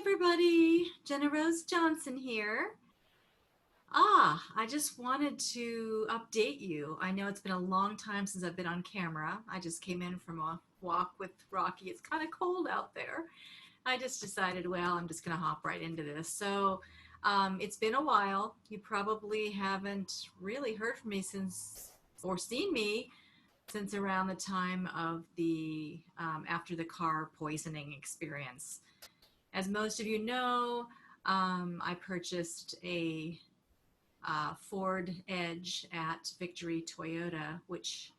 everybody, Jenna Rose Johnson here. I just wanted to update you. I know it's been a long time since I've been on camera. I just came in from a walk with Rocky. It's kind of cold out there. I just decided, well, I'm just going to hop right into this. It's been a while. You probably haven't really heard from me since, or seen me since around the time of the after the car poisoning experience. As most of you know, I purchased a Ford Edge at Victory Toyota, which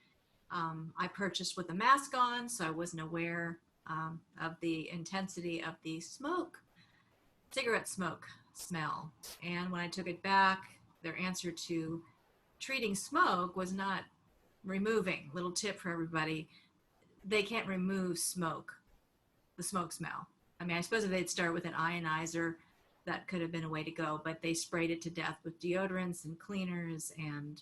I purchased with a mask on, so I wasn't aware of the intensity of the cigarette smoke smell. And when I took it back, their answer to treating smoke was not removing. Little tip for everybody: they can't remove the smoke smell. I mean, I suppose if they'd start with an ionizer, that could have been a way to go, but they sprayed it to death with deodorants and cleaners, and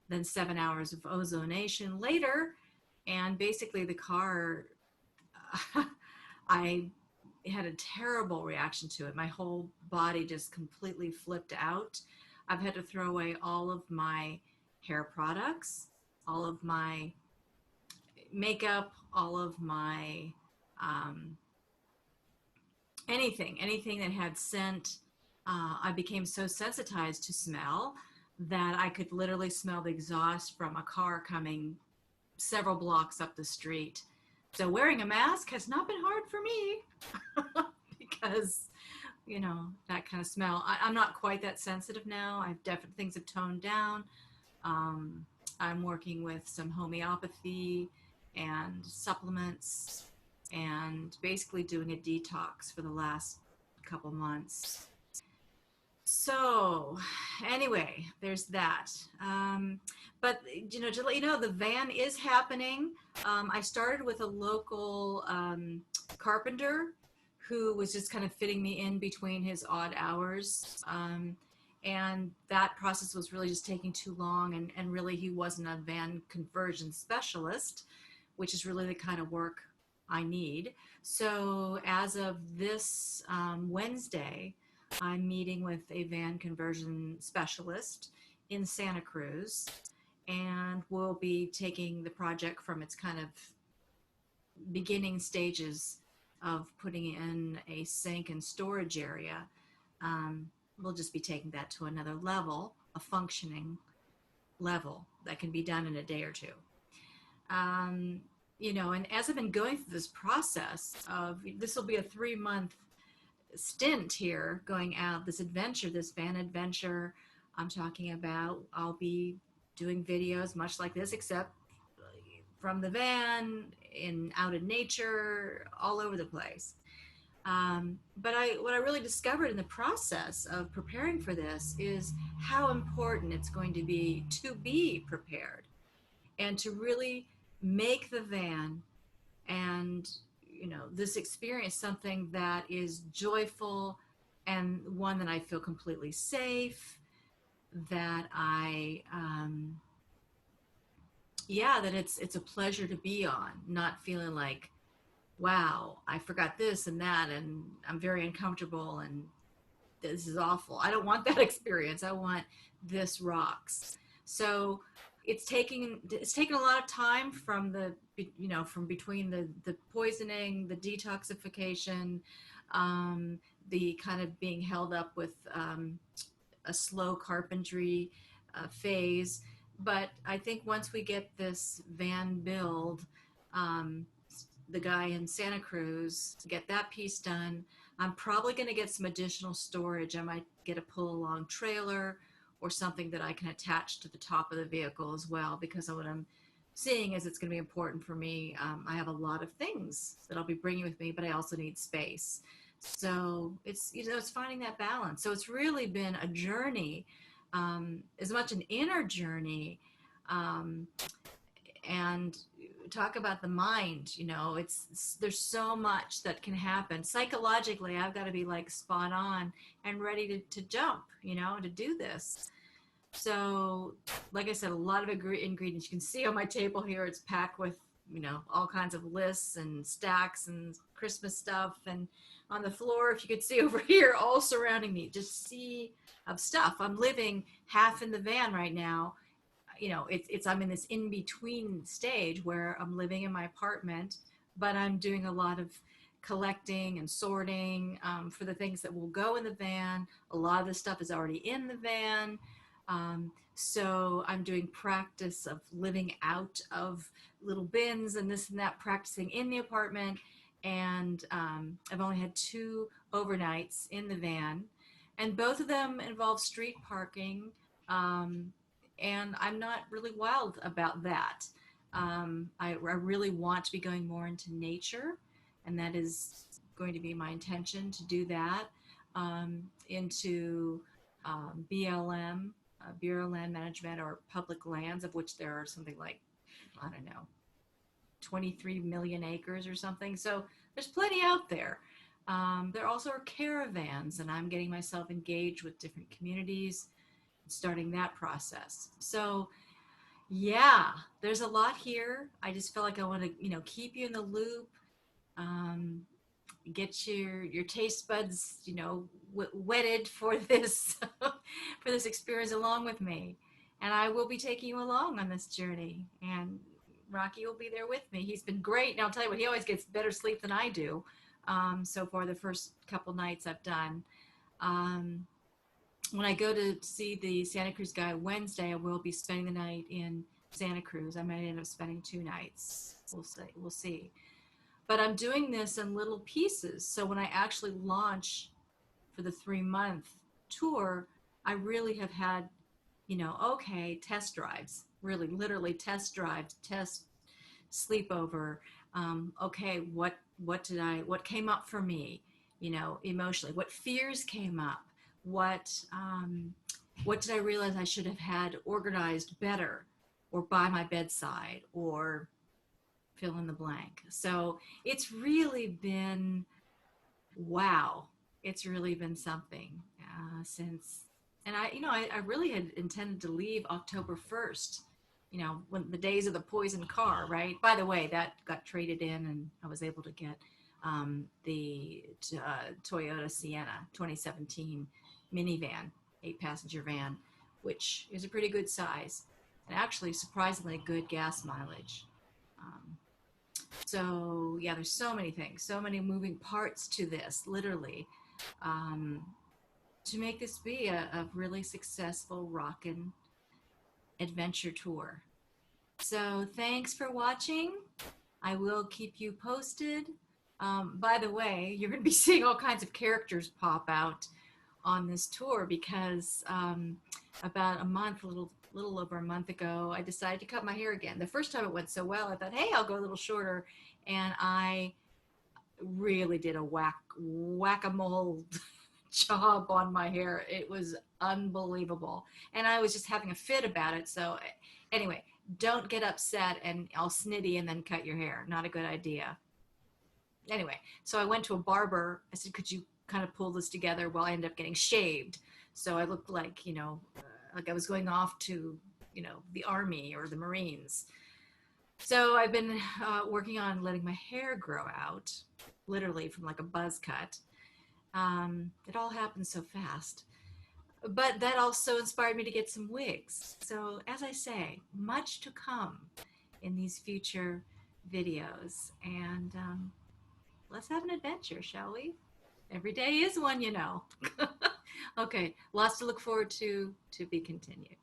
then 7 hours of ozonation later. And basically, the car, I had a terrible reaction to it. My whole body just completely flipped out. I've had to throw away all of my hair products, all of my makeup, all of my anything that had scent. I became so sensitized to smell that I could literally smell the exhaust from a car coming several blocks up the street. So wearing a mask has not been hard for me because, that kind of smell. I'm not quite that sensitive now. I've definitely, things have toned down. Um, I'm working with some homeopathy and supplements and basically doing a detox for the last couple months. So, anyway, there's that. But to let you know, the van is happening. I started with a local carpenter who was just kind of fitting me in between his odd hours. And that process was really just taking too long. And really, he wasn't a van conversion specialist, which is really the kind of work I need. So as of this Wednesday, I'm meeting with a van conversion specialist in Santa Cruz, and we'll be taking the project from its kind of beginning stages of putting in a sink and storage area. We'll just be taking that to another level, a functioning level that can be done in a day or two. And as I've been going through this process of, this will be a 3-month stint here going out, this adventure, this van adventure I'm talking about. I'll be doing videos much like this, except from the van, out in nature, all over the place. But what I really discovered in the process of preparing for this is how important it's going to be prepared and to really make the van and this experience something that is joyful and one that I feel completely safe, that that it's a pleasure to be on, not feeling like, wow, I forgot this and that and I'm very uncomfortable and this is awful. I don't want that experience. I want this rocks. So it's taking a lot of time from from between the poisoning, the detoxification, the kind of being held up with a slow carpentry phase. But I think once we get this van build, the guy in Santa Cruz, get that piece done, I'm probably going to get some additional storage. I might get a pull-along trailer or something that I can attach to the top of the vehicle as well, because of what I'm seeing is it's going to be important for me. I have a lot of things that I'll be bringing with me, but I also need space. So it's finding that balance. So it's really been a journey, as much an inner journey, and talk about the mind. There's so much that can happen psychologically. I've got to be like spot on and ready to jump, to do this. So like I said, a lot of ingredients. You can see on my table here, it's packed with all kinds of lists and stacks and Christmas stuff. And on the floor, if you could see over here, all surrounding me, just sea of stuff. I'm living half in the van right now. It's I'm in this in between stage where I'm living in my apartment, but I'm doing a lot of collecting and sorting for the things that will go in the van. A lot of the stuff is already in the van. So I'm doing practice of living out of little bins and this and that, practicing in the apartment. And I've only had 2 overnights in the van, and both of them involve street parking. Um, and I'm not really wild about that. I really want to be going more into nature, and that is going to be my intention to do that, into BLM, Bureau of Land Management, or public lands, of which there are something like, I don't know, 23 million acres or something. So there's plenty out there. There also are caravans, and I'm getting myself engaged with different communities, starting that process. So yeah, there's a lot here. I just feel like I want to, keep you in the loop, um, get your taste buds, wetted for this for this experience along with me. And I will be taking you along on this journey. And Rocky will be there with me. He's been great. And I'll tell you what, he always gets better sleep than I do. So far, the first couple nights I've done. Um, when I go to see the Santa Cruz guy Wednesday, I will be spending the night in Santa Cruz. I might end up spending 2 nights. We'll see. We'll see. But I'm doing this in little pieces. So when I actually launch for the 3-month tour, I really have had, okay, test drives, really, literally test drives, test sleepover. Okay, what came up for me, emotionally? What fears came up? What did I realize I should have had organized better, or by my bedside, or fill in the blank. So it's really been, wow, it's really been something since. And I really had intended to leave October 1st, when the days of the poison car, right? By the way, that got traded in, and I was able to get the Toyota Sienna 2017 minivan, 8-passenger van, which is a pretty good size and actually surprisingly good gas mileage. Um, so yeah, there's so many things, so many moving parts to this, literally, um, to make this be a really successful rockin' adventure tour. So thanks for watching. I will keep you posted. By the way, you're going to be seeing all kinds of characters pop out on this tour because about a little over a month ago, I decided to cut my hair again. The first time it went so well, I thought, hey, I'll go a little shorter, and I really did a whack-a-mole job on my hair. It was unbelievable, and I was just having a fit about it. So anyway, don't get upset and all snitty and then cut your hair. Not a good idea. Anyway, so I went to a barber. I said, could you kind of pull this together? Well, I ended up getting shaved. So I looked like, like I was going off to, the Army or the Marines. So I've been working on letting my hair grow out, literally from like a buzz cut. It all happened so fast. But that also inspired me to get some wigs. So as I say, much to come in these future videos. And let's have an adventure, shall we? Every day is one. Okay, lots to look forward to be continued.